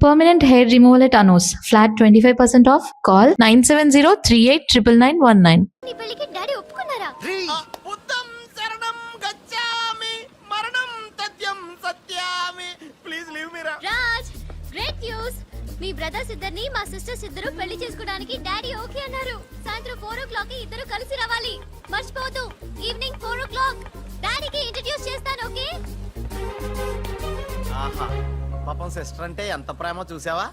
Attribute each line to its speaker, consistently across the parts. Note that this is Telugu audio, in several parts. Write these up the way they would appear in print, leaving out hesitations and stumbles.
Speaker 1: Permanent hair removal at Anos. Flat 25% off. Call 970-389919.
Speaker 2: నీ పెళ్ళికి డాడీ ఒప్పుకున్నారా?
Speaker 3: బుద్ధం శరణం గచ్ఛామి మరణం తథ్యం సత్యామి. ప్లీజ్ లీవ్ మీ రా.
Speaker 2: Raj, great news. మీ బ్రదర్స్ ఇద్దరిని మా సిస్టర్స్ ఇద్దరు పెళ్లి చేసుకోవడానికి డాడీ ఓకే అన్నారు. సాయంత్రం 4 o'clock కి ఇద్దరు కలిసి రావాలి. మర్చిపోవద్దు. Evening 4 o'clock. డాడీకి ఇంట్రడ్యూస్ చేస్తాను, ఓకే?
Speaker 3: ఆహా, పాపం సిస్టర్ అంటే ఎంత ప్రేమ చూసావా?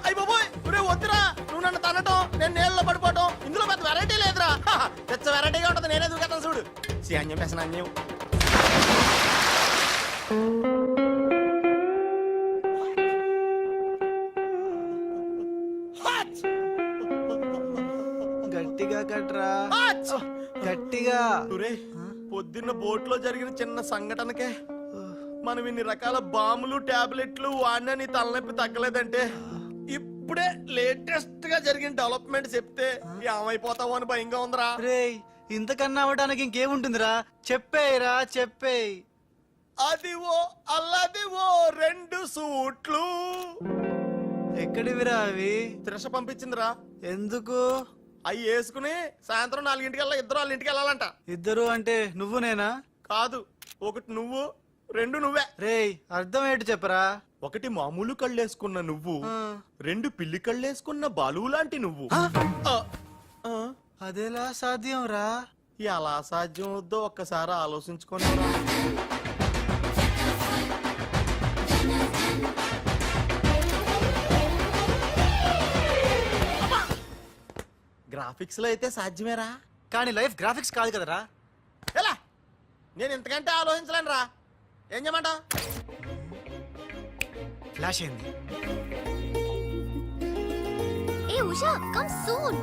Speaker 3: అయ్య బాబోయ్, ఒరే వద్దురా, నువ్వు నన్ను తనటం, నేను నీళ్ళలో పడిపోవటం, ఇందులో పెద్ద వెరైటీ లేదురా. పెద్ద వెరైటీగా ఉంటది, నేనే దూకేతాను చూడు. అన్యం వేసిన అన్యం.
Speaker 4: గట్టిగా కట్రా, గట్టిగా.
Speaker 3: పొద్దున్న బోట్ లో జరిగిన చిన్న సంఘటనకే మనం ఇన్ని రకాల బాంబులు టాబ్లెట్లు వాడినా నీ తలనొప్పి తగ్గలేదంటే ఇప్పుడే లేటెస్ట్ గా జరిగిన డెవలప్మెంట్ చెప్తే ఏమైపోతావు అని భయంగా ఉందిరా.
Speaker 4: రేయ్, ఇంతకన్నా అవ్వడానికి ఇంకేముంటుందిరా? చెప్పేయరా, చెప్పేయ్.
Speaker 3: అదివో అల్లదివో 2 సూట్లు.
Speaker 4: ఎక్కడివిరా అవి?
Speaker 3: త్రిష పంపించిందిరా.
Speaker 4: ఎందుకు?
Speaker 3: అవి వేసుకుని సాయంత్రం 4 ఇద్దరు వాళ్ళ ఇంటికి వెళ్ళాలంట.
Speaker 4: ఇద్దరు అంటే నువ్వు నేనా?
Speaker 3: కాదు, ఒకటి నువ్వు, 2 నువ్వే.
Speaker 4: రేయ్, అర్థం ఏంటి చెప్పరా?
Speaker 3: ఒకటి మామూలు కళ్ళేసుకున్న నువ్వు, 2 పిల్లి కళ్ళేసుకున్న బాలువు లాంటి నువ్వు.
Speaker 4: అదేలా సాధ్యం రా?
Speaker 3: ఎలా సాధ్యం వద్దో ఒక్కసారి ఆలోచించుకొని. గ్రాఫిక్స్ లో అయితే సాధ్యమేరా,
Speaker 4: కానీ లైఫ్ గ్రాఫిక్స్ కాదు కదరా.
Speaker 3: ఎలా? నేను ఇంతకంటే ఆలోచించలేను రా. ఏం చేయమంటావు?
Speaker 4: ఫ్లాష్ అయింది.
Speaker 2: ఏ ఉషా, కమ్ సూన్.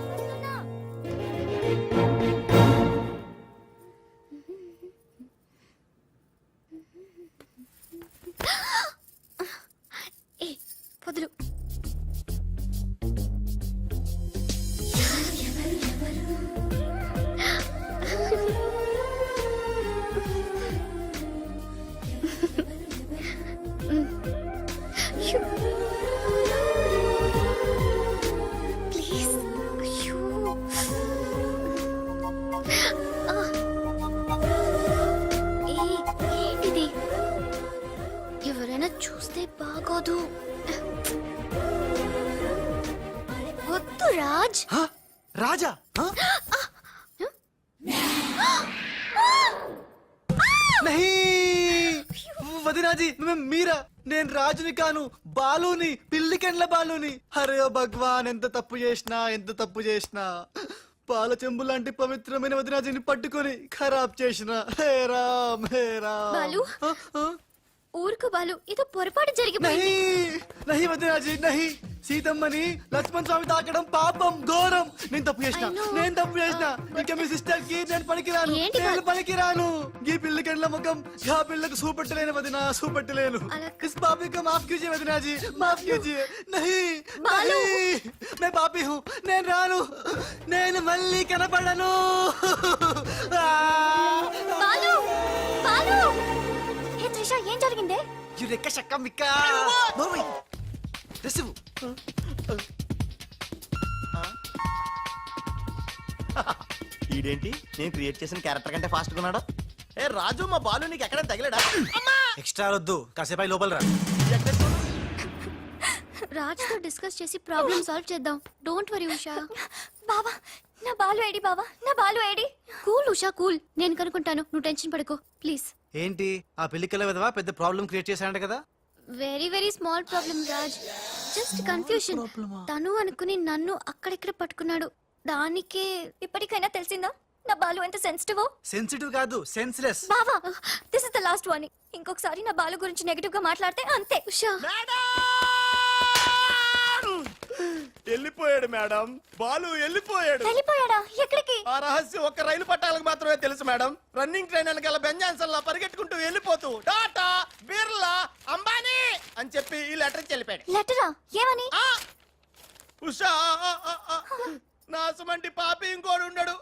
Speaker 2: ఏ పొద్దు. ఎవరైనా చూస్తే బాగోదు. వద్దు రాజ్.
Speaker 4: రాజా? వదినాజీ, మీరా? నేను రాజుని కాను, బాలుని, పిల్లికెండ్ల బాలుని. అరే భగవాన్, ఎంత తప్పు చేసినా పాల చెంబు లాంటి పవిత్రమైన వదినాజీని పట్టుకొని ఖరాబ్ చేసిన. హే రామ్, హే రామ్.
Speaker 2: బాలు, ఊరుకు బాలు, ఇది పొరపాటు జరిగిపోయింది.
Speaker 4: నహి వదినాజీ, నహి. సీతమ్మని లక్ష్మణ్ స్వామి తాకడం పాపం, ఘోరం. నేను తప్పు చేసిన. ఇంకా మీ సిస్టర్ కి నేను పనికిరాను. ఈ పిల్లకెండ్ల ముఖం గా పిల్లకు చూపెట్టలేను వదినా, చూపెట్టలేను. ఇస్ పాపి को माफ कीजिए वदना जी, माफ कीजिए. नहीं, मैं पापी हूँ. నేను రాను, నేను మళ్ళీ కనపడను.
Speaker 2: బాలు, బాలు. ఏ త్రిష, ఏం జరిగిందే?
Speaker 4: యురెక్క షక్క మిక్క. నోర్మై రిసివ్.
Speaker 3: ఈడేంటి నేను క్రియేట్ చేసిన క్యారెక్టర్ కంటే ఫాస్ట్ గా ఉన్నాడు. ఏ రాజు, మా బాలు నీకు ఎక్కడ తగిలేడా?
Speaker 4: ఎక్స్ట్రా వద్దు, కాసేపు లోపల రా.
Speaker 2: రాజ్ తో డిస్కస్ చేసి ప్రాబ్లం సాల్వ్ చేద్దాం. Don't worry Usha. బావా, నా బాలు ఏడి? బావా, నా Balu AD? Cool Usha, cool. నేను కనుక్కుంటాను, నువ్వు టెన్షన్ పడకు ప్లీజ్.
Speaker 4: ఏంటి ఆ పెళ్లికల విధవా పెద్ద ప్రాబ్లం క్రియేట్ చేశాడంట కదా?
Speaker 2: Very very small problem Raj, just confusion. తను అనుకుని నన్ను అక్కడిక్కడ పట్టుకున్నాడు. దానికే ఇప్పటికైనా తెలిసిందా నా బాలు ఎంత సెన్సిటివ్?
Speaker 4: సెన్సిటివ్ కాదు, సెన్స్లెస్.
Speaker 2: బావా, this is the last warning. ఇంకొకసారి నా బాలు గురించి నెగటివ్ గా మాట్లాడితే అంతే. ఉషా,
Speaker 3: వెళ్ళిపోయాడు మేడం, బాలు వెళ్ళిపోయాడు.
Speaker 2: వెళ్ళిపోయాడా? ఎక్కడికి?
Speaker 3: ఆ రహస్యం ఒక్క రైలు పట్టాలకు మాత్రమే తెలుసు మేడం. రన్నింగ్ ట్రైన్ వెనకాల బెంజాన్సన్ లా పరిగెట్టుకుంటూ వెళ్ళిపోతూ టాటా, బిర్లా, అంబానీ అని చెప్పి ఈ లెటర్ వెళ్ళిపోయాడు.
Speaker 2: లెటరా? ఏమని?
Speaker 3: ఉషా, నా సుమంటి పాపి ఇంకోడు ఉండడు.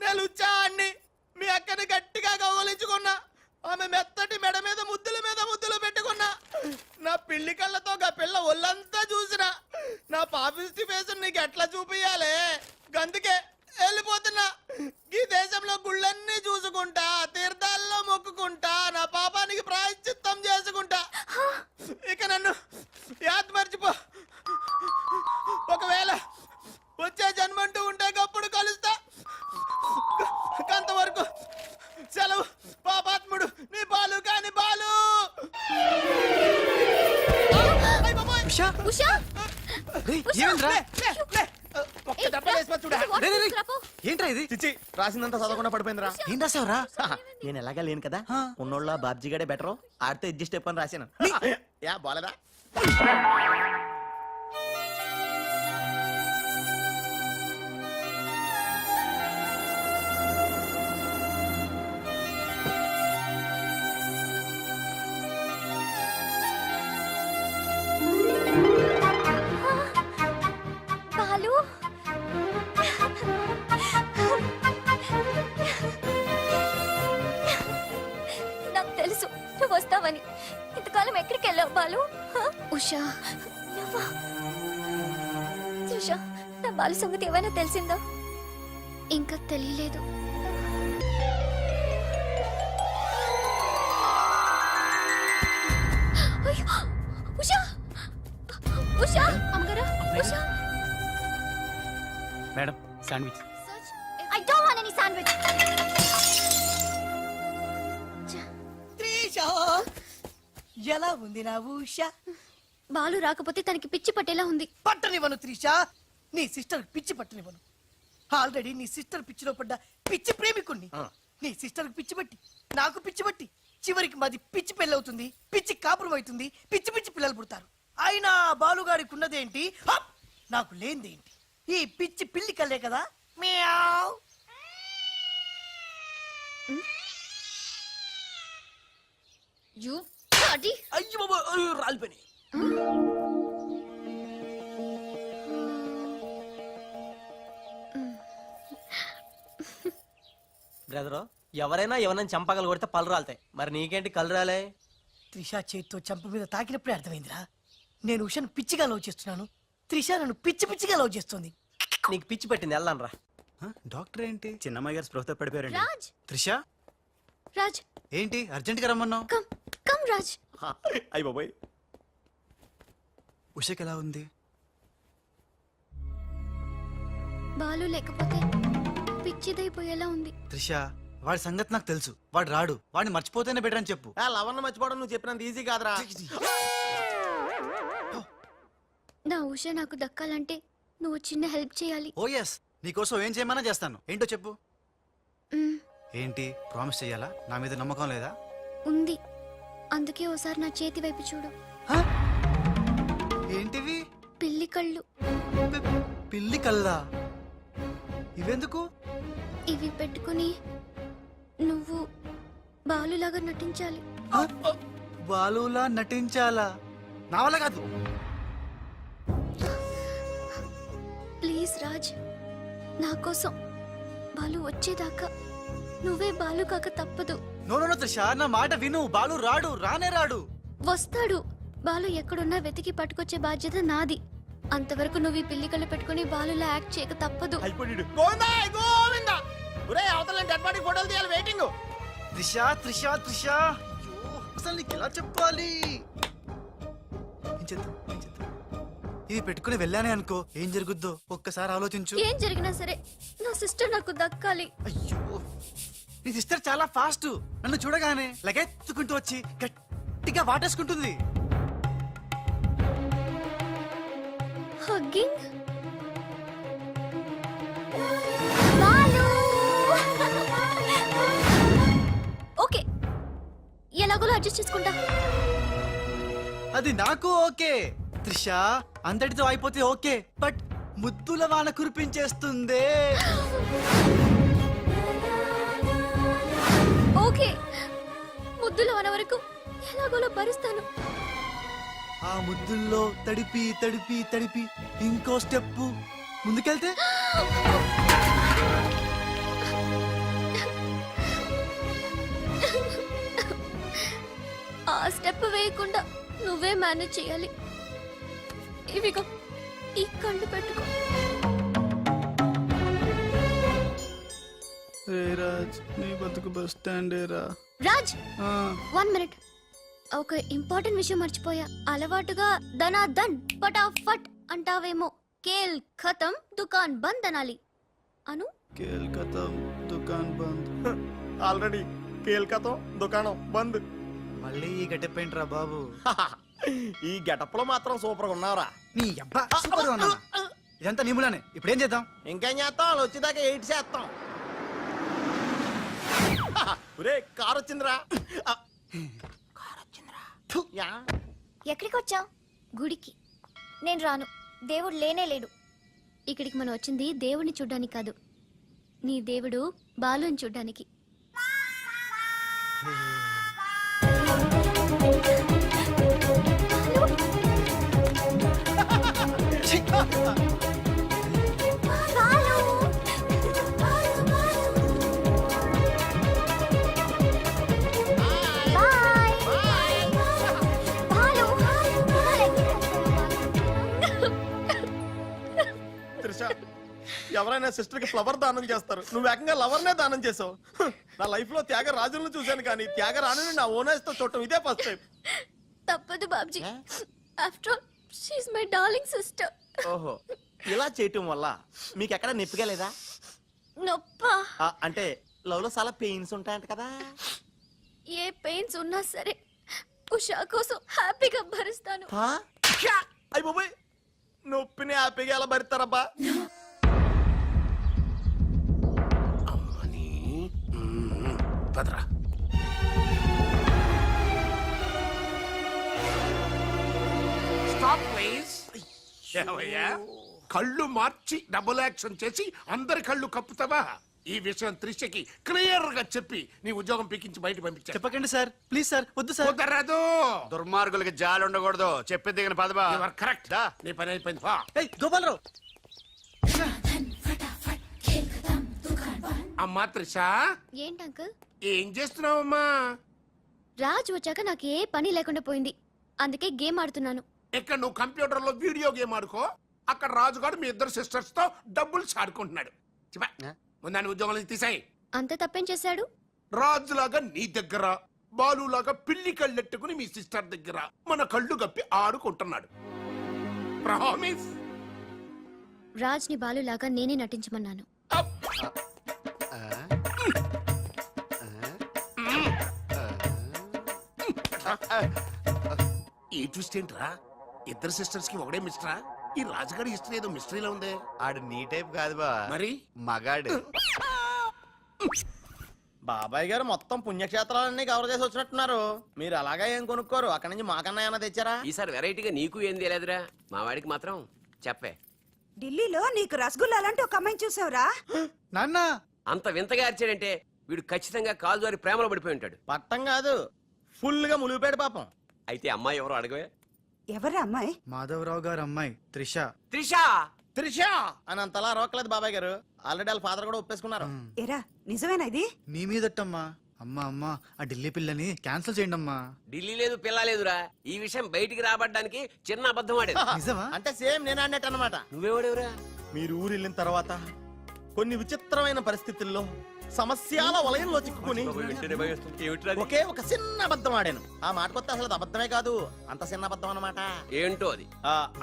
Speaker 3: నేను ఉచ్చాన్ని మీ అక్కని గట్టిగా కౌగలించుకున్నా. ఆమె మెత్తటి మెడ మీద ముద్దులు పెట్టుకున్నా. నా పిల్లి కళ్ళతో గా పిల్ల ఒళ్ళంతా చూసిన. నా పాపిస్టి ఫేస్ నీకు ఎట్లా చూపియాలే? గందుకే వెళ్ళిపోతున్నా. ఈ దేశంలో గుళ్ళన్నీ చూసుకుంటా, తీర్థాల్లో మొక్కుకుంటా, నా పాపానికి ప్రాయశ్చిత్తం చేసుకుంటా. ఇక నన్ను యాద్ మర్చిపో. ఒకవేళ వచ్చే జన్మంటూ ఉంటే గప్పుడు కలుస్తా. అంతవరకు సెలవు. పాపాత్ముడు నీ బాలు కాని బాలు. అయ్ బాబోయ్.
Speaker 4: ఉషా
Speaker 2: ఉషా
Speaker 4: రేయ్, ఏమైందిరా?
Speaker 3: లే. ఒక్క దెబ్బ వేసి చూడా.
Speaker 4: రేయ్, రేయ్, ఏంట్రా ఇది?
Speaker 3: చిచ్చి రాసిందంతా చదవకుండా పడిపోయిందిరా.
Speaker 4: ఏం రాసావురా?
Speaker 3: నేను ఎలాగా లేను కదా,
Speaker 4: ఆ.
Speaker 3: ఉన్నోళ్ళ బాబ్జీ గడే బెటర్, ఆడితో అడ్జస్ట్ అయిపోయి రాశాను. యా బాలేదా?
Speaker 2: బాలు నాకు తెలుసు నువ్వు వస్తావని. ఇంతకాలం ఎక్కడికి వెళ్ళావు బాలు? ఉషా నువ్వా? ఉషా, నా బాలు సంగతి ఏమైనా తెలిసిందా? ఇంకా తెలియలేదు. అయ్యో, ఉషా ఉషా అమ్మగారా Usha.
Speaker 4: Madam sandwich.
Speaker 2: I don't want any sandwich.
Speaker 5: Trisha ఎలా ఉంది నా ఉషా?
Speaker 2: బాలు రాకపోతే తనకి పిచ్చి పట్టేలా ఉంది.
Speaker 5: పట్టనివ్వను త్రిషా, నీ సిస్టర్ పిచ్చి పట్టనివ్వను. ఆల్రెడీ నీ సిస్టర్ పిచ్చిలో పడ్డ పిచ్చి ప్రేమికుణ్ణి. నీ సిస్టర్ పిచ్చి పట్టి నాకు పిచ్చి పట్టి చివరికి మాది పిచ్చి పెళ్ళవుతుంది, పిచ్చి కాపురం అవుతుంది, పిచ్చి పిచ్చి పిల్లలు పుడతారు. అయినా బాలుగాడికి ఉన్నదేంటి, హప్! నాకు లేనిదేంటి? ఈ పిచ్చి పిల్లి కల్లే కదా. మ్యావ్.
Speaker 2: You bloody.
Speaker 5: అయ్యో బాబా, అయ్యో, రాలిపోయినాయి.
Speaker 6: బ్రదరు, ఎవరైనా ఎవరైనా చంపగలు కొడితే పళ్ళు రాలుతాయి, మరి నీకేంటి కళ్ళు రాలే?
Speaker 5: త్రిష చేత్తో చంప మీద తాకినప్పుడే అర్థమైందిరా. నేను ఉషను పిచ్చిగా లవ్ చేస్తున్నాను, త్రిష నన్ను పిచ్చి పిచ్చిగా లవ్ చేస్తుంది.
Speaker 6: నీకు పిచ్చి పెట్టింది, వెళ్ళాను.
Speaker 4: డాక్టర్ ఏంటి? చిన్నమ్మాయి గారు స్పృహతో పడిపోయారండి.
Speaker 2: రాజ్
Speaker 4: త్రిష
Speaker 2: రాజ్
Speaker 4: ఏంటి అర్జెంట్ గా రమ్మన్నావు?
Speaker 2: Come come Raj.
Speaker 3: అయ్య బాబోయ్.
Speaker 4: ఉషకి ఎలా ఉంది?
Speaker 2: బాలు లేకపోతే పిచ్చిదైపోయేలా ఉంది.
Speaker 4: త్రిష వాడి సంగతి నాకు తెలుసు. వాడు రాడు, వాడిని మర్చిపోతేనే బెటర్ అని చెప్పు.
Speaker 3: ఆ లవన్న మర్చిపోవడం నువ్వు చెప్పినంత ఈజీ కాదురా.
Speaker 2: నా ఉష నాకు దక్కాలంటే నువ్వు చిన్న హెల్ప్ చేయాలి.
Speaker 4: ఓ ఎస్, నీకోసం ఏం చేయమన్నా చేస్తాను. ఏంటో చెప్పు.
Speaker 2: మ్,
Speaker 4: ఏంటి ప్రామిస్ చెయ్యాలా? నా మీద నమ్మకం లేదా?
Speaker 2: ఉంది. అందుకే ఓసారి నా చేతి వైపు చూడు.
Speaker 4: హ? ఏంటివి?
Speaker 2: పిల్లి కళ్ళు.
Speaker 4: పిల్లి కల్లా? ఇవెందుకు?
Speaker 2: ఇవి పెట్టుకుని నువ్వు బాలులాగా నటించాలి.
Speaker 4: హ? బాలులా నటించాలా? నా వల్ల కాదు.
Speaker 2: ప్లీజ్ రాజ్, నా కోసం బాలు వచ్చేదాకా నువ్వే బాలు కాక తప్పదు.
Speaker 4: నో నో నో త్రిష, నా మాట విను. బాలు రాడు, రానే రాడు.
Speaker 2: వస్తాడు. బాలు ఎక్కడున్నా వెతికి పట్టుకొచ్చే బాధ్యత నాది. అంతవరకు నువ్వు ఈ పిల్లికలు పెట్టుకుని బాలులా యాక్ట్ చేయక తప్పదు.
Speaker 3: అయిపోయాడు. గోవిందా గోవిందా. ఒరే అవతల డెడ్ బాడీ ఫోటోలు తీయాలి, వెయిటింగ్.
Speaker 4: త్రిష త్రిష త్రిష, అయ్యో, అసలు నీకు ఎలా చెప్పాలి? ఏం చేద్దాం, ఏం చేద్దాం? ఇది పెట్టుకుని వెళ్ళానే అనుకో, ఏం జరుగుద్దో ఒక్కసారి ఆలోచించు.
Speaker 2: ఏం జరిగినా సరే నా సిస్టర్ నాకు దక్కాలి.
Speaker 4: అయ్యో, నీ సిస్టర్ చాలా ఫాస్ట్. నన్ను చూడగానే లగెత్తుకుంటూ వచ్చి గట్టిగా వాటేసుకుంటుంది.
Speaker 2: హగ్గింగ్. బాలు. ఓకే, ఎలాగోలా అడ్జస్ట్ చేసుకుంటా.
Speaker 4: అది నాకు ఓకే త్రిష, అంతటితో అయిపోతే ఓకే. బట్ ముద్దుల వాన కురిపించేస్తుందే.
Speaker 2: ఓకే, ముద్దులో అన్న వరకు ఎలాగోలా భరిస్తాను.
Speaker 4: ఆ ముద్దుల్లో తడిపి తడిపి తడిపి ఇంకో స్టెప్ ముందుకెళ్తే
Speaker 2: స్టెప్ వేయకుండా నువ్వే మేనేజ్ చేయాలి. ఇవిగో ఈ కళ్ళు పెట్టుకో.
Speaker 4: రే రాజ్ నీ బతుకు బస్ స్టాండే రా.
Speaker 2: రాజ్ 1 మినిట్. ఒక ఇంపార్టెంట్ విషయం మర్చిపోయా. అలవాటుగా ధనాధన్ ఫటాఫట్ అంటావేమో. కేల్ ఖతం దుకాన్ బంద్ అనాలి. అను
Speaker 4: కేల్కతా దుకాన్ బంద్.
Speaker 3: ఆల్రెడీ కేల్కతో దుకాణం బంద్.
Speaker 4: మళ్ళీ ఈ గట్టెప్పేంట్రా బాబు.
Speaker 3: ఈ గెటప్ లో మాత్రం సూపర్ గా ఉన్నావురా.
Speaker 4: నీ అబ్బా సూపర్ గా ఉన్నానా? ఇదంతా నీ మూలానే. ఇప్పుడు ఏం చేద్దాం?
Speaker 3: ఇంకేం చేస్తాం, వాళ్ళు వచ్చేదాకా 8 చేస్తాం. ఒరే కార్ వచ్చిందిరా. ఫు, యా.
Speaker 2: ఎక్కడికి వచ్చావు? గుడికి. నేను రాను. దేవుడు లేనే లేడు. ఇక్కడికి మనం వచ్చింది దేవుడిని చూడ్డానికి కాదు, నీ దేవుడు బాలుని చూడ్డానికి.
Speaker 3: త్రిష, ఎవరైనా సిస్టర్ కి ఫ్లవర్ దానం చేస్తారు, నువ్వు ఏకంగా లవర్నే దానం చేసావు. నా లైఫ్ లో త్యాగరాజులను చూశాను కానీ త్యాగరాణిని నా ఓనర్స్ తో చూడటం ఇదే ఫస్ట్ టైం.
Speaker 2: తప్పదు Babji. After all she is my darling sister.
Speaker 3: ఓహో, ఇలా చేయటం వల్ల మీకు ఎక్కడ నొప్పిగా లేదా?
Speaker 2: నొప్పా?
Speaker 3: అంటే లవ్ లో చాలా పెయిన్స్ ఉంటాయంట కదా.
Speaker 2: ఏ పెయిన్స్ ఉన్నా సరే ఉషా కోసం హ్యాపీగా భరిస్తాను.
Speaker 3: అయ్య బాబోయ్, నొప్పిని హ్యాపీగా ఎలా భరిస్తారబ్బా?
Speaker 7: పదరా. Stop please. ఏమయ్యా, కళ్ళు మార్చి డబుల్ యాక్షన్ చేసి అందరి కళ్ళు కప్పుతావా? ఈ విషయం త్రిషకి క్లియర్ గా చెప్పి నీ ఉద్యోగం పీకించి బయట పంపించా.
Speaker 4: చెప్పకండి సార్, ప్లీజ్ సార్, వద్దు సార్.
Speaker 7: కుదరదు.
Speaker 8: దుర్మార్గులకి జాలి ఉండకూడదు. చెప్పి దిగిన పదబా.
Speaker 7: You are correct. నీ పని అయిపోయింది. పో.
Speaker 4: ఏయ్ గోపాలరావు.
Speaker 7: అమ్మా త్రిష,
Speaker 2: ఏంటి అంకుల్?
Speaker 7: ఏం చేస్తున్నావమ్మా?
Speaker 2: రాజు వచ్చాక నాకు ఏ పని లేకుండా పోయింది, అందుకే గేమ్ ఆడుతున్నాను.
Speaker 7: ఇక్కడ నువ్వు కంప్యూటర్ లో వీడియో గేమ్ ఆడుకో, అక్కడ రాజుగాడు మీ ఇద్దరు సిస్టర్స్ తో డబ్బులు ఆడుకుంటున్నాడు. ముందాన్ని ఉద్యోగం నుంచి తీసాయి.
Speaker 2: అంత తప్పేం చేశాడు?
Speaker 7: రాజులాగా నీ దగ్గర, బాలులాగా పిల్లి కళ్ళెట్టుకుని మీ సిస్టర్ దగ్గర మన కళ్ళు గప్పి ఆడుకుంటున్నాడు. ప్రామిస్.
Speaker 2: రాజ్ని బాలులాగా నేనే నటించమన్నాను.
Speaker 7: ఈ ట్విస్ట్ ఏంట్రా? ఇద్దరు సిస్టర్స్ కి ఒకడే మిస్టరా? ఈ రాజుగారి హిస్టరీ ఏదో మిస్టరీలో ఉందే.
Speaker 8: ఆడు నీ టైప్ కాదు బా,
Speaker 7: మరి
Speaker 8: మగాడు.
Speaker 3: బాబాయ్ గారు మొత్తం పుణ్యక్షేత్రాలన్నీ కవర్ చేసి వచ్చినట్టున్నారు. మీరు అలాగా ఏం కొనుక్కోరు, అక్కడి నుంచి మాకన్నా ఏమైనా తెచ్చారా?
Speaker 9: ఈసారి వెరైటీగా నీకు ఏం తెలియదురా, మా వాడికి మాత్రం చెప్పే.
Speaker 10: ఢిల్లీలో నీకు రసగుల్లా లాంటి ఒక అమ్మాయిని చూసావురా?
Speaker 4: నాన్న
Speaker 9: అంత వింతగా అరిచాడంటే వీడు ఖచ్చితంగా కాలు జారి ప్రేమలో పడిపోయి ఉంటాడు.
Speaker 3: పట్టం కాదు, ఫుల్ గా ములిగిపోయాడు పాపం.
Speaker 9: అయితే అమ్మాయి ఎవరో అడగవే.
Speaker 10: ఎవరా అమ్మాయి?
Speaker 4: మాధవరావు గారు అమ్మాయి త్రిష.
Speaker 9: త్రిషా.
Speaker 3: త్రిష అని అంతలా రోకలేదు బాబాయ్ గారు. ఆల్రెడీ వాళ్ళ ఫాదర్ కూడా ఒప్పేసుకున్నారు.
Speaker 10: ఎరా నిజమేనా ఇది?
Speaker 4: నీ మీదట్టమ్మా. అమ్మా అమ్మా, ఆ ఢిల్లీ పిల్లని క్యాన్సిల్ చేయండి అమ్మా.
Speaker 9: ఢిల్లీ లేదు పిల్ల లేదురా, ఈ విషయం బయటికి రాబడ్డానికి చిన్న అబద్ధం ఆడేది.
Speaker 4: నిజమా?
Speaker 3: అంటే సేమ్ నేను అన్నట్టు అనమాట.
Speaker 9: నువ్వేవాడేవురా?
Speaker 3: మీరు ఊరు వెళ్ళిన తర్వాత కొన్ని విచిత్రమైన పరిస్థితుల్లో సమస్యల వలయంలో చిక్కుకుని ఒకే ఒక చిన్న అబద్ధం ఆడాను. ఆ మాట కొత్త అసలు అది అబద్ధమే కాదు, అంత చిన్న అబద్ధం అన్నమాట.
Speaker 9: ఏంటో అది?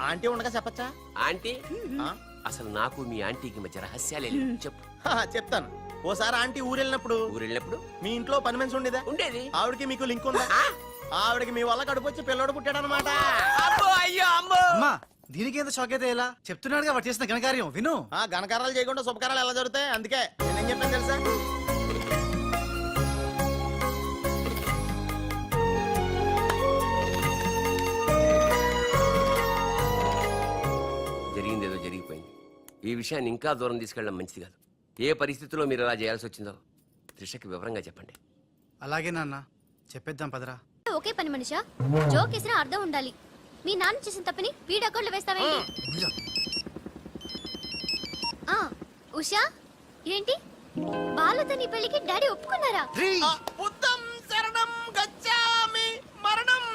Speaker 3: ఆంటీ ఉండగా చెప్పచ్చా?
Speaker 9: ఆంటీ?
Speaker 3: ఆ?
Speaker 9: అసలు నాకు మీ ఆంటీకి మధ్య రహస్యాలే లేవు. చెప్పు.
Speaker 3: చెప్తాను. ఓసారి ఆంటీ ఊరు వెళ్ళినప్పుడు
Speaker 9: ఊరు వెళ్ళినప్పుడు
Speaker 3: మీ ఇంట్లో పని మనిషి ఉండేదా?
Speaker 9: ఉండేది.
Speaker 3: ఆవిడకి మీకు లింక్ ఉందా? ఆవిడకి మీ వల్ల కడుపు వచ్చి పిల్లడు పుట్టాడు అనమాట.
Speaker 9: అయ్యో అమ్మో.
Speaker 4: అమ్మా దీనికి ఎంత షాక్ అయితే ఎలా? చెప్తున్నాడుగా వాడు చేసిన ఘనకార్యం విను.
Speaker 3: ఘనకారాలు చేయకుండా శుభకారాలు ఎలా జరుగుతాయి? అందుకే నేనేం చెప్పాను తెలుసా?
Speaker 9: జరిగిందేదో జరిగిపోయింది. ఈ విషయాన్ని ఇంకా దూరం తీసుకెళ్ళడం మంచిది కాదు. ఏ పరిస్థితుల్లో మీరు అలా చేయాల్సి వచ్చిందో త్రిషకి వివరంగా చెప్పండి.
Speaker 4: అలాగే నాన్న, చెప్పేద్దాం పదరా.
Speaker 2: ఒకే పని మనిషా, జోక్ వేసినా అర్థం ఉండాలి. మీ నాన్న చేసిన తప్పని వీడి అకౌంట్లో వేస్తావేంటి? ఉషా ఏంటి, బాలుతో నీ పెళ్లికి డాడీ ఒప్పుకున్నారా?
Speaker 3: బుద్ధం శరణం గచ్చామి, మరణం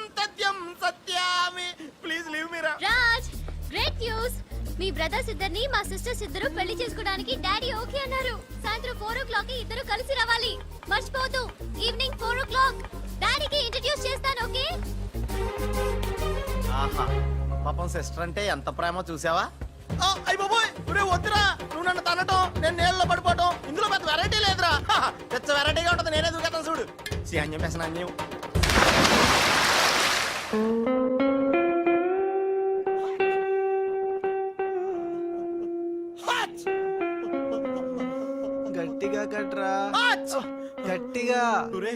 Speaker 7: మీరా
Speaker 2: రాజ్ గ్రేట్ న్యూస్ మీ బ్రదర్స్ ఇద్దరిని మా సిస్టర్స్ ఇద్దరు పెళ్లి చేసుకోవడానికి డాడీ ఓకే అన్నారు సాయంత్రం 4 కి ఇద్దరు కలిసి రావాలి మర్చిపోవద్దు ఈవినింగ్ 4 డాడీకి ఇంట్రడ్యూస్ చేస్తాను ఓకే
Speaker 3: ఆహా పాపం సిస్టర్ అంటే ఎంత ప్రేమ చూసావా అయ్య బాబోయ్ ఒరే వద్దురా నువ్వు నన్ను తనటం నేను నీళ్ళలో పడిపోవటం ఇందులో పెద్ద వెరైటీ లేదురా పెద్ద వెరైటీగా ఉంటుంది నేనే దూకేతాను చూడు అన్యం వేసిన అన్యం
Speaker 4: గట్టిగా కట్రా గట్టిగా.
Speaker 3: ఒరే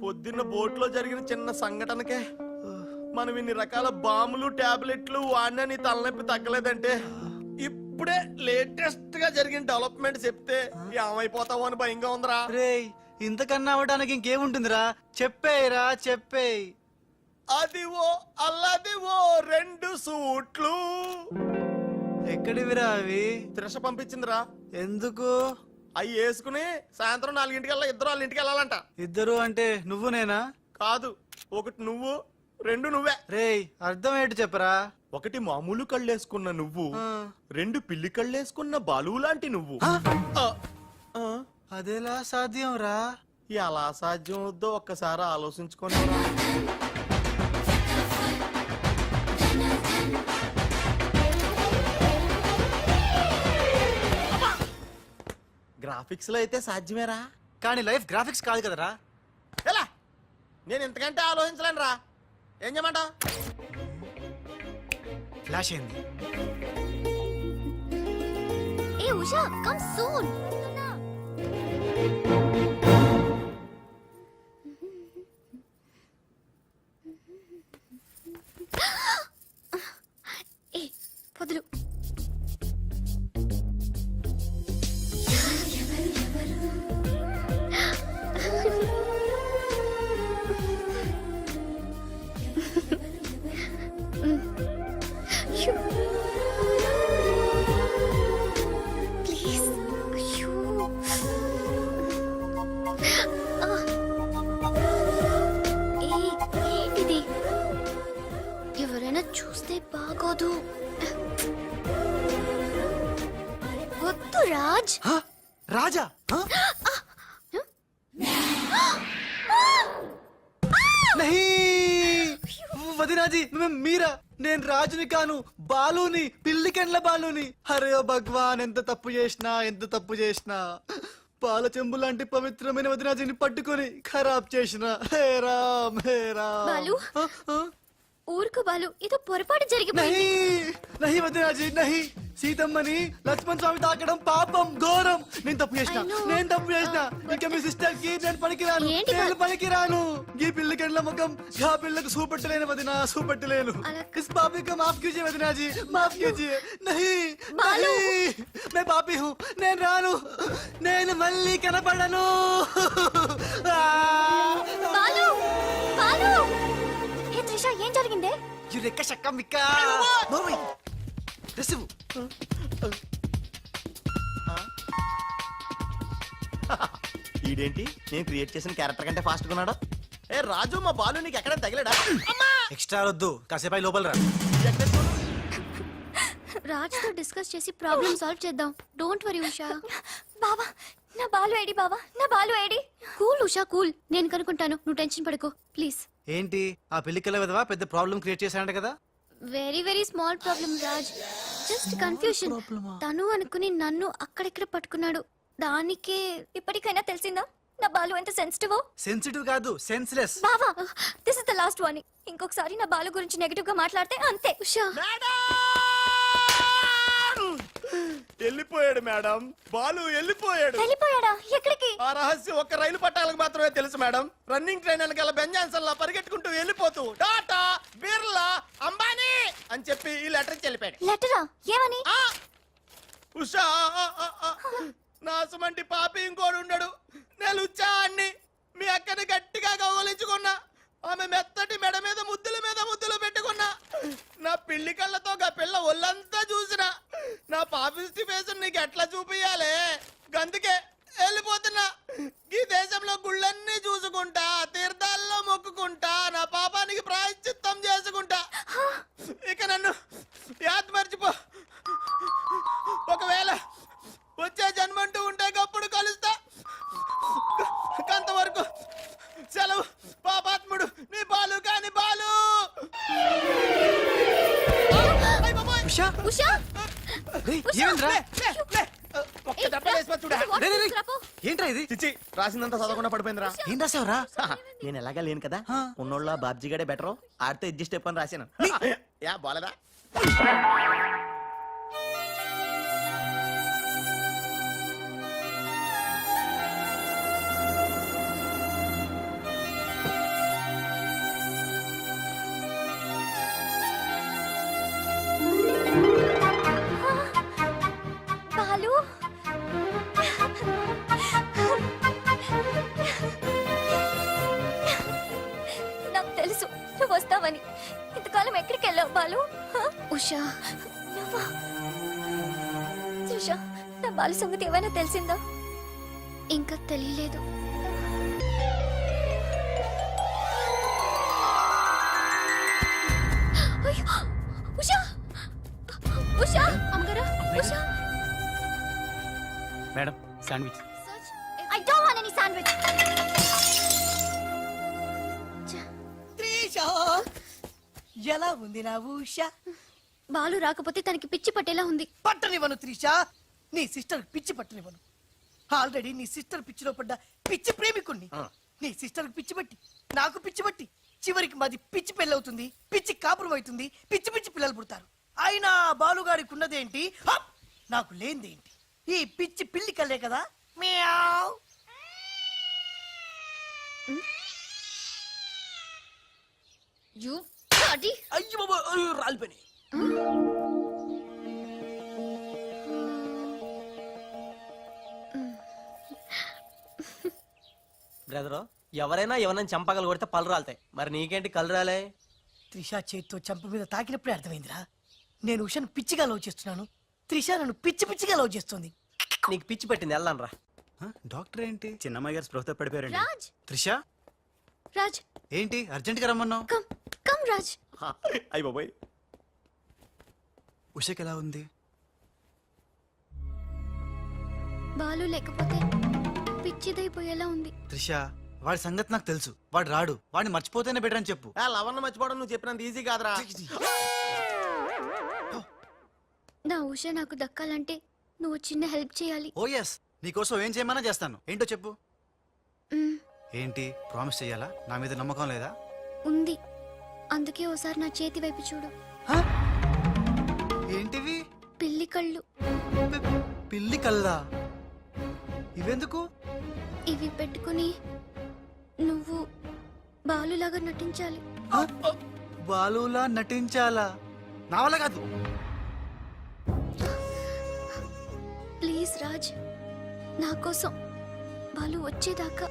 Speaker 3: పొద్దున్న బోట్లో జరిగిన చిన్న సంఘటనకే మనం ఇన్ని రకాల బాంబులు టాబ్లెట్లు వాడినా నీ తలనొప్పి తగ్గలేదంటే ఇప్పుడే లేటెస్ట్ గా జరిగిన డెవలప్మెంట్ చెప్తే ఏమైపోతావు అని భయంగా ఉందిరా.
Speaker 4: రేయ్ ఇంతకన్నా అవ్వడానికి ఇంకేముంటుందిరా? చెప్పేయరా చెప్పేయ్.
Speaker 3: అదివో అల్లదివో 2 సూట్లు
Speaker 4: ఎక్కడివిరా అవి?
Speaker 3: త్రిష పంపించిందిరా.
Speaker 4: ఎందుకు?
Speaker 3: అవి వేసుకుని సాయంత్రం 4 ఇద్దరు వాళ్ళ ఇంటికి వెళ్ళాలంట.
Speaker 4: ఇద్దరు అంటే నువ్వు నేనా?
Speaker 3: కాదు, ఒకటి నువ్వు 2 నువ్వే.
Speaker 4: రేయ్ అర్థం ఏంటి చెప్పరా?
Speaker 3: ఒకటి మామూలు కళ్ళేసుకున్న నువ్వు, 2 పిల్లి కళ్ళేసుకున్న బాలు లాంటి నువ్వు.
Speaker 4: అదెలా సాధ్యం రా?
Speaker 3: ఎలా సాధ్యం వద్దో ఒక్కసారి ఆలోచించుకొని గ్రాఫిక్స్ లో అయితే సాధ్యమేరా,
Speaker 4: కానీ లైఫ్ గ్రాఫిక్స్ కాదు కదరా.
Speaker 3: ఎలా నేను ఇంతకంటే ఆలోచించలేను రా. ఏం చేయమంటావు?
Speaker 4: ఫ్లాష్ అయింది.
Speaker 2: ఏ ఉషా కమ్ సూన్. ఏ వదులు. ప్లీజ్ అయ్యో ఏంటిది? ఎవరైనా చూస్తే బాగోదు. వద్దు రాజ్.
Speaker 4: హ? రాజా హ? నహీ వదినాజీ మీరా? నేను రాజుని కాను, బాలుని, పిల్లికెండ్ల బాలుని. అరే ఓ భగవాన్, ఎంత తప్పు చేసినా పాల చెంబు లాంటి పవిత్రమైన వదినాజీని పట్టుకొని ఖరాబ్ చేసిన. హే రామ్ హే రామ్.
Speaker 2: బాలు ఊరుకు బాలు, ఏదో పొరపాటు జరిగిపోయింది.
Speaker 4: నహీ వదినాజీ నహీ. సీతమ్మని లక్ష్మణ్ స్వామి తాకడం పాపం, ఘోరం. నేను తప్పు చేసిన. ఇక మీ సిస్టర్ కి నేను పనికిరాను. ఈ పిల్లకెళ్ళ ముఖం గా పిల్లకు చూపెట్టలేను వదినా, చూపెట్టలేను. ఇస్ పాపి को माफ कीजिए वदना जी, माफ कीजिए. नहीं मैं पापी हूँ. నేను రాను, నేను మళ్ళీ కనపడను.
Speaker 2: బాలు బాలు. ఏ త్రిష ఏం జరిగిందే?
Speaker 4: యురెక్క షక్క మిక్క నోర్వై రిసివ్.
Speaker 3: ఈడేంటి నేను క్రియేట్ చేసిన క్యారెక్టర్ కంటే ఫాస్ట్ గా ఉన్నాడు. ఏ రాజు, మా బాలు నీకు ఎక్కడ తగిలాడా?
Speaker 4: ఎక్స్ట్రా వద్దు, కాసేపు లోపల రా.
Speaker 2: రాజ్ తో డిస్కస్ చేసి ప్రాబ్లం సాల్వ్ చేద్దాం. Don't worry Usha. బావా నా బాలు ఏడి, బావా నా Balu AD. Cool Usha cool, నేను కనుక్కుంటాను, నువ్వు టెన్షన్ పడుకో ప్లీజ్.
Speaker 4: ఏంటి ఆ పెళ్లికల విధవా పెద్ద ప్రాబ్లం క్రియేట్ చేశాడంట కదా?
Speaker 2: Very very small problem Raj, just confusion. తను అనుకుని నన్ను అక్కడిక్కడ పట్టుకున్నాడు. దానికే ఇప్పటికైనా తెలిసిందా నా బాలు ఎంత సెన్సిటివ్?
Speaker 4: సెన్సిటివ్ కాదు, సెన్స్లెస్.
Speaker 2: బావా this is the last warning. ఇంకొకసారి నా బాలు గురించి నెగటివ్ గా మాట్లాడితే అంతే. ఉషా
Speaker 3: వెళ్ళిపోయాడు మేడం, బాలు వెళ్ళిపోయాడు.
Speaker 2: వెళ్ళిపోయాడా? ఎక్కడికి?
Speaker 3: ఆ రహస్యం ఒక్క రైలు పట్టాలకు మాత్రమే తెలుసు మేడం. రన్నింగ్ ట్రైన్ వెనకాల బెంజాన్సన్ లా పరిగెట్టుకుంటూ వెళ్ళిపోతూ టాటా, బిర్లా, అంబానీ అని చెప్పి ఈ లెటర్ ఇచ్చి వెళ్ళిపోయాడు.
Speaker 2: లెటరా? ఏమని?
Speaker 3: ఉషా నా సుమంటి పాపి ఇంకోడు ఉండడు. నేను లుచ్చా అన్ని మీ అక్కని గట్టిగా కౌగలించుకున్నా. ఆమె మెత్తటి మెడ మీద ముద్దులు పెట్టుకున్నా. నా పిల్లి కళ్ళతో గా పిల్ల ఒళ్ళంతా చూసిన. నా పాపిస్టి ఫేస్ నీకు ఎట్లా చూపియాలే? గందుకే వెళ్ళిపోతున్నా. ఈ దేశంలో గుళ్ళన్నీ చూసుకుంటా, తీర్థాల్లో మొక్కుకుంటా, నా పాపానికి ప్రాయశ్చిత్తం చేసుకుంటా. ఇక నన్ను
Speaker 4: ఉషా
Speaker 2: ఉషా
Speaker 4: రేయ్,
Speaker 2: ఉషా!
Speaker 4: ఏమైందిరా?
Speaker 3: ఒక్క దెబ్బ వేసి చూడా
Speaker 4: రేయ్, రేయ్, ఏంట్రా ఇది
Speaker 3: చిచ్చి రాసిందంతా చదవకుండా పడిపోయిందిరా
Speaker 4: ఏం రాసావురా
Speaker 3: నేను ఎలాగా లేను కదా ఉన్నోళ్ళ బాబ్జీ గడే బెటర్ ఆడితో అడ్జస్ట్ అయిపోయి రాశాను యా బాలేదా
Speaker 2: బాలు నాకు తెలుసు నువ్వు వస్తావని. ఇంతకాలం ఎక్కడికి వెళ్ళావు బాలు? ఉషా నువ్వా? ఉషా, నా బాలు సంగతి ఏమైనా తెలిసిందా? ఇంకా తెలియలేదు. అయ్యో, ఉషా ఉషా అమ్మగారా Usha
Speaker 4: madam sandwich
Speaker 2: I don't want any sandwich.
Speaker 5: Trisha ఎలా ఉంది నా ఉషా?
Speaker 2: బాలు రాకపోతే తనకి పిచ్చి పట్టేలా ఉంది.
Speaker 5: పట్టనివ్వను త్రిష, నీ సిస్టర్ పిచ్చి పట్టనివ్వను. ఆల్రెడీ నీ సిస్టర్ పిచ్చిలో పడ్డ పిచ్చి ప్రేమికుణ్ణి. నీ సిస్టర్ పిచ్చి పట్టి నాకు పిచ్చి పట్టి చివరికి మాది పిచ్చి పెళ్ళవుతుంది, పిచ్చి కాపురం అవుతుంది, పిచ్చి పిచ్చి పిల్లలు పుడతారు. అయినా బాలుగాడికి ఉన్నదేంటి, హప్! నాకు లేనిదేంటి? ఈ పిచ్చి పిల్లి కల్లే కదా. మ్యావ్.
Speaker 2: You bloody.
Speaker 6: అయ్యో బాబా, అయ్యో, రాలిపోయినాయి. బ్రదరు, ఎవరైనా ఎవరైనా చంపగలు కొడితే పళ్ళు రాలుతాయి. మరి నీకేంటి కళ్ళు రాలే?
Speaker 5: త్రిష చేత్తో చంప మీద తాకినప్పుడే అర్థమైందిరా. నేను ఉషను పిచ్చిగా లవ్ చేస్తున్నాను, త్రిష నన్ను పిచ్చి పిచ్చిగా లవ్ చేస్తుంది.
Speaker 6: నీకు పిచ్చి పెట్టింది, వెళ్ళను రా.
Speaker 4: డాక్టర్ ఏంటి చిన్నమ్మాయి గారు స్పృహతో పడిపోయారండి
Speaker 2: రాజ్
Speaker 4: త్రిష
Speaker 2: రాజ్
Speaker 4: ఏంటి అర్జెంట్ గా రమ్మన్నావు
Speaker 2: కమ్ కమ్ రాజ్.
Speaker 3: అయ్యి బాబాయ్
Speaker 4: ఉషకి ఎలా ఉంది
Speaker 2: బాలు లేకపోతే పిచ్చిదైపోయేలా ఉంది.
Speaker 4: త్రిష వాడి సంగతి నాకు తెలుసు, వాడు రాడు, వాడిని మర్చిపోతేనే బెటర్ అని చెప్పు.
Speaker 3: లవన్న మర్చిపోవడం నువ్వు చెప్పినంత ఈజీ కాదురా
Speaker 2: నా ఉష నాకు దక్కాలంటే నువ్వు చిన్న హెల్ప్ చేయాలి.
Speaker 4: ఓ ఎస్ నీకోసం ఏం చేయమన్నా చేస్తాను. ఏంటో చెప్పు.
Speaker 2: మ్,
Speaker 4: ఏంటి ప్రామిస్ చెయ్యాలా? నా మీద నమ్మకం లేదా?
Speaker 2: ఉంది. అందుకే ఓసారి నా చేతి వైపు చూడు.
Speaker 4: ఏంటివి?
Speaker 2: పిల్లి కళ్ళు.
Speaker 4: పిల్లి కల్లా? ఇవెందుకు?
Speaker 2: ఇవి పెట్టుకుని నువ్వు బాలులాగా నటించాలి.
Speaker 4: బాలులా నటించాలా? నా వల్ల కాదు.
Speaker 2: ప్లీజ్ రాజ్, నా కోసం బాలు వచ్చేదాకా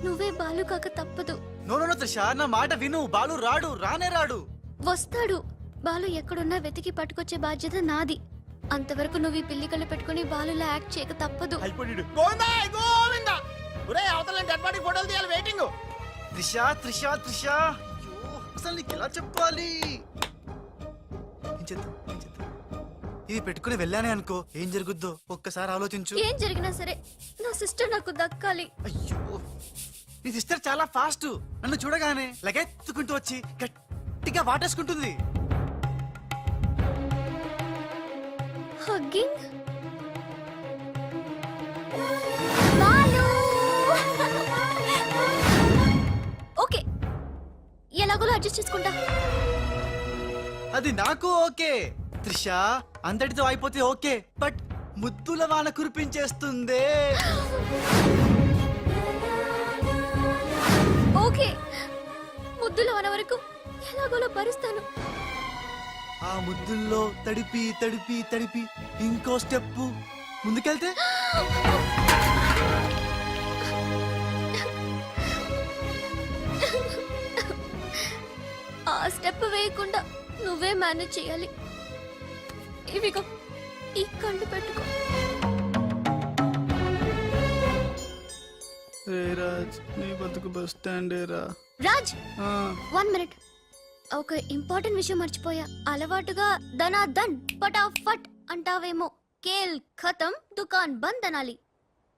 Speaker 2: నువ్వే బాలు కాక తప్పదు.
Speaker 4: నో నో త్రిష, నా మాట విను. బాలు రాడు, రానే రాడు.
Speaker 2: వస్తాడు. బాలు ఎక్కడున్నా వెతికి పట్టుకొచ్చే బాధ్యత నాది. అంతవరకు నువ్వు ఈ పిల్లి కళ్ళు పెట్టుకుని బాలులా యాక్ట్ చేయక తప్పదు.
Speaker 3: అయిపోయాడు గోవిందా గోవిందా ఒరే అవతల డెడ్ బాడీ ఫోటోలు తీయాలి వెయిటింగ్.
Speaker 4: త్రిష త్రిష త్రిష, అయ్యో, అసలు నీకు ఎలా చెప్పాలి? ఏం చేద్దాం, ఏం చేద్దాం? ఇది పెట్టుకుని వెళ్ళానే అనుకో, ఏం జరుగుద్దో ఒక్కసారి ఆలోచించు.
Speaker 2: ఏం జరిగినా సరే నా సిస్టర్ నాకు దక్కాలి.
Speaker 4: అయ్యో, నీ సిస్టర్ చాలా ఫాస్ట్. నన్ను చూడగానే లగెత్తుకుంటూ వచ్చి గట్టిగా వాటేసుకుంటుంది.
Speaker 2: హగ్గింగ్. బాలు. ఓకే, ఎలాగోలో అడ్జస్ట్ చేసుకుంటా.
Speaker 4: అది నాకు ఓకే త్రిష, అందరితో అయిపోతే ఓకే, బట్ ముద్దుల వాన కురిపించేస్తుందే.
Speaker 2: ఓకే, ముద్దులో అన్న వరకు ఎలాగోలో భరిస్తాను.
Speaker 4: ఆ ముద్దుల్లో తడిపి తడిపి తడిపి ఇంకో స్టెప్ ముందుకెళ్తే
Speaker 2: ఆ స్టెప్ వేయకుండా నువ్వే మేనేజ్ చేయాలి. ఇవిగో ఈ కళ్ళు పెట్టుకో.
Speaker 4: రాజ్, నీ బతుకు బస్ స్టాండే రా.
Speaker 2: రాజ్, 1 మినిట్. ఒక ఇంపార్టెంట్ విషయం మర్చిపోయా. అలవాటుగా ధనాధన్ ఫటాఫట్ అంటావేమో. కేల్ ఖతం దుకాన్ బంద్ అనాలి.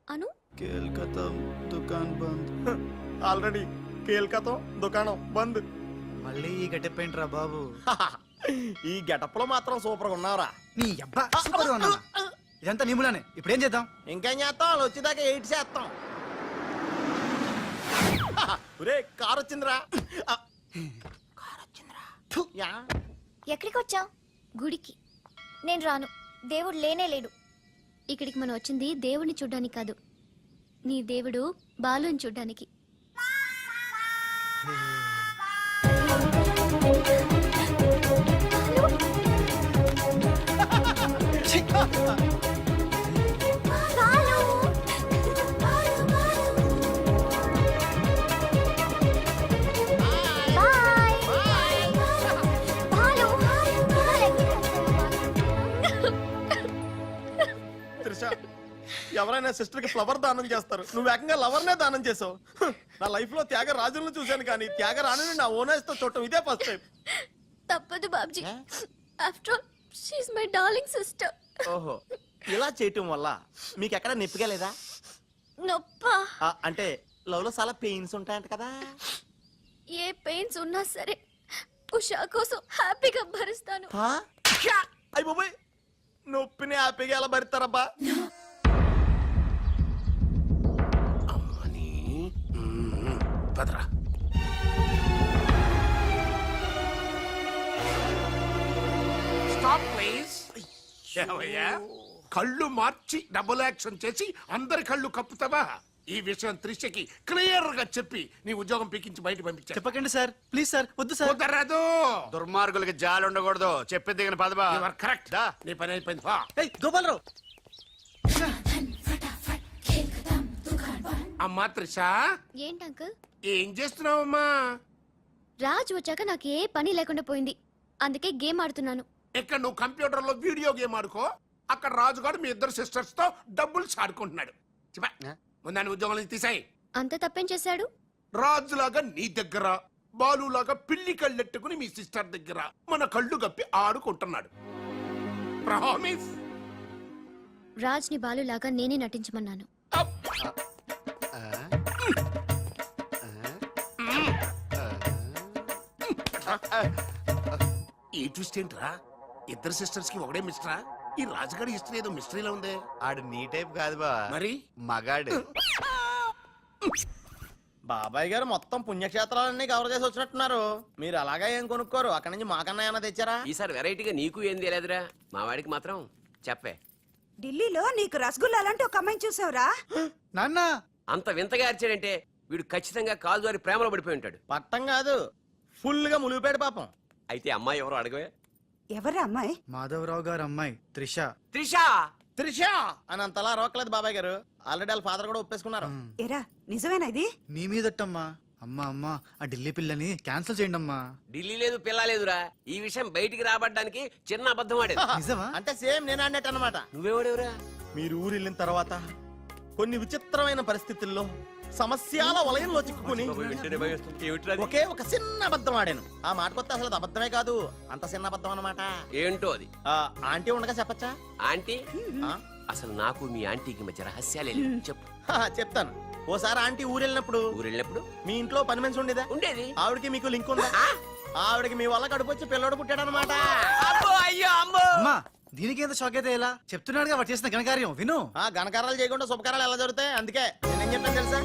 Speaker 2: అను.
Speaker 4: కేల్కతం దుకాన్ బంద్.
Speaker 3: ఆల్రెడీ కేల్కతో దుకాణం బంద్.
Speaker 4: మళ్ళీ ఈ గట్టెప్పేంట్రా బాబు?
Speaker 3: ఈ గెటప్ లో మాత్రం సూపర్ గా ఉన్నావురా.
Speaker 4: నీ అబ్బా సూపర్ గా ఉన్నానా? ఇదంతా నీ మూలానే. ఇప్పుడు ఏం చేద్దాం?
Speaker 3: ఇంకేం చేస్తాం, వాళ్ళు వచ్చేదాకా 8 చేస్తాం. ఒరే కారు వచ్చిందిరా. యా.
Speaker 2: ఎక్కడికి వచ్చావు? గుడికి. నేను రాను, దేవుడు లేనే లేడు. ఇక్కడికి మనం వచ్చింది దేవుడిని చూడ్డానికి కాదు, నీ దేవుడు బాలుని చూడ్డానికి.
Speaker 3: త్రిష, ఎవరైనా సిస్టర్ కి ఫ్లవర్ దానం చేస్తారు, నువ్వు ఏకంగా లవర్ నే దానం చేసావు. నా లైఫ్ లో త్యాగ రాజులను చూశాను కానీ త్యాగరాణిని నా ఓనర్స్ తో చూడటం ఇదే ఫస్ట్ టైం.
Speaker 2: తప్పదు Babji, after all she my darling sister.
Speaker 3: ఓహో, ఇలా చేయటం వల్ల మీకు ఎక్కడ నొప్పిగా లేదా?
Speaker 2: నొప్పా?
Speaker 3: అంటే లవ్ లో చాలా పెయిన్స్ ఉంటాయంట కదా.
Speaker 2: ఏ పెయిన్స్ ఉన్నా సరే ఉషా కోసం హ్యాపీగా భరిస్తాను.
Speaker 3: అయ్య బాబోయ్, నొప్పిని హ్యాపీగా ఎలా భరిస్తారబ్బా?
Speaker 7: అమ్మని పదరా. Stop please. ఏమయ్యా, కళ్ళు మార్చి డబుల్ యాక్షన్ చేసి అందరి కళ్ళు కప్పుతావా? ఈ విషయం త్రిషకి క్లియర్ గా చెప్పి నీ ఉద్యోగం పీకించి బయట పంపించా.
Speaker 4: చెప్పకండి సార్, ప్లీజ్ సార్, వద్దు సార్.
Speaker 7: కుదరదు.
Speaker 8: దుర్మార్గులకి జాలి ఉండకూడదు. చెప్పి దిగిన పదబా.
Speaker 7: కరెక్ట్. నీ పని అయిపోయింది. వా.
Speaker 4: ఏయ్ గోపాలరావు,
Speaker 7: అమ్మా త్రిష,
Speaker 2: ఏంటి అంకుల్?
Speaker 7: ఏం చేస్తున్నావమ్మా?
Speaker 2: రాజు వచ్చాక నాకు ఏ పని లేకుండా పోయింది, అందుకే గేమ్ ఆడుతున్నాను.
Speaker 7: ఇక్కడ నువ్వు కంప్యూటర్ లో వీడియో గేమ్ ఆడుకో, అక్కడ రాజుగాడు మీ ఇద్దరు సిస్టర్స్ తో డబ్బులు ఆడుకుంటున్నాడు. ముందాన్ని ఉద్యోగం నుంచి తీసాయి.
Speaker 2: అంత తప్పేం చేశాడు?
Speaker 7: రాజులాగా నీ దగ్గర, బాలులాగా పిల్లి కళ్ళెట్టుకుని మీ సిస్టర్ దగ్గర మన కళ్ళు గప్పి ఆడుకుంటున్నాడు. ప్రామిస్.
Speaker 2: రాజ్ని బాలులాగా నేనే నటించమన్నాను.
Speaker 7: ఈ ట్విస్ట్ ఏంట్రా? ఇద్దరు సిస్టర్స్ కి ఒకడే మిస్టరా? ఈ రాజుగాడి హిస్టరీ ఏదో మిస్టరీలో ఉందే.
Speaker 8: ఆడు నీ టైప్ కాదు బా,
Speaker 7: మరి
Speaker 8: మగాడు.
Speaker 3: బాబాయ్ గారు మొత్తం పుణ్యక్షేత్రాలన్నీ కవర్ చేసి వచ్చినట్టున్నారు. మీరు అలాగా ఏం కొనుక్కోరు, అక్కడి నుంచి మాకన్నా ఏమైనా తెచ్చారా?
Speaker 9: ఈసారి వెరైటీగా నీకు ఏం తెలియదురా, మా వాడికి మాత్రం చెప్పే.
Speaker 10: ఢిల్లీలో నీకు రసగుల్లా లాంటి ఒక అమ్మాయిని చూసావురా?
Speaker 4: నాన్న
Speaker 9: అంత వింతగా అరిచాడంటే వీడు ఖచ్చితంగా కాలు జారి ప్రేమలో పడిపోయి ఉంటాడు.
Speaker 3: పట్టం కాదు, ఫుల్ గా ములిగిపోయాడు పాపం.
Speaker 9: అయితే అమ్మాయి ఎవరో అడగవే.
Speaker 10: ఎవరా అమ్మాయి?
Speaker 4: మాధవరావు గారు అమ్మాయి త్రిష.
Speaker 9: త్రిష.
Speaker 3: త్రిష అని అంతలా రోకలేదు బాబాయ్ గారు, ఆల్రెడీ వాళ్ళ ఫాదర్ కూడా ఒప్పేసుకున్నారు.
Speaker 10: ఎరా నిజమేనా ఇది?
Speaker 4: నీ మీదట్టమ్మా. అమ్మా అమ్మా, ఆ ఢిల్లీ పిల్లని క్యాన్సిల్ చేయండి అమ్మా.
Speaker 9: ఢిల్లీ లేదు పిల్ల లేదురా, ఈ విషయం బయటికి రాబడ్డానికి చిన్న అబద్ధం ఆడేది.
Speaker 4: నిజమా?
Speaker 3: అంటే సేమ్ నేను అన్నట్టు అనమాట.
Speaker 9: నువ్వేవాడేవురా?
Speaker 3: మీరు ఊరు వెళ్ళిన తర్వాత కొన్ని విచిత్రమైన పరిస్థితుల్లో సమస్యల వలయంలో చిక్కుకుని ఒకే ఒక చిన్న అబద్ధం ఆడాను. ఆ మాట కొత్త అసలు అది అబద్ధమే కాదు, అంత చిన్న అబద్ధం అన్నమాట.
Speaker 9: ఏంటో అది?
Speaker 3: ఆంటీ ఉండగా చెప్పచ్చా?
Speaker 9: ఆంటీ? అసలు నాకు మీ ఆంటీకి మధ్య రహస్యాలే లేవు. చెప్పు.
Speaker 3: చెప్తాను. ఓసారి ఆంటీ ఊరు వెళ్ళినప్పుడు మీ ఇంట్లో పని మనిషి ఉండేదా?
Speaker 9: ఉండేది.
Speaker 3: ఆవిడకి మీకు లింక్ ఉందా? ఆవిడకి మీ వల్ల కడుపు వచ్చి పిల్లడు పుట్టాడు అనమాట.
Speaker 4: అమ్మా దీనికి ఎంత షాక్ అయితే ఎలా? చెప్తున్నాడుగా వాడు చేసిన ఘనకార్యం విను.
Speaker 3: ఆ ఘనకారాలు చేయకుండా శుభకారాలు ఎలా జరుగుతాయి? అందుకే నేనేం చెప్పాను తెలుసా?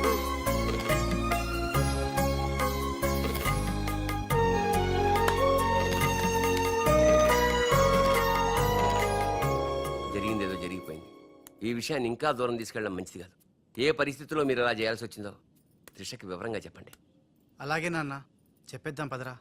Speaker 9: జరిగిందేదో జరిగిపోయింది. ఈ విషయాన్ని ఇంకా దూరం తీసుకెళ్ళడం మంచిది కాదు. ఏ పరిస్థితుల్లో మీరు అలా చేయాల్సి వచ్చిందో త్రిషకి వివరంగా చెప్పండి.
Speaker 4: అలాగే నాన్న, చెప్పేద్దాం పదరా.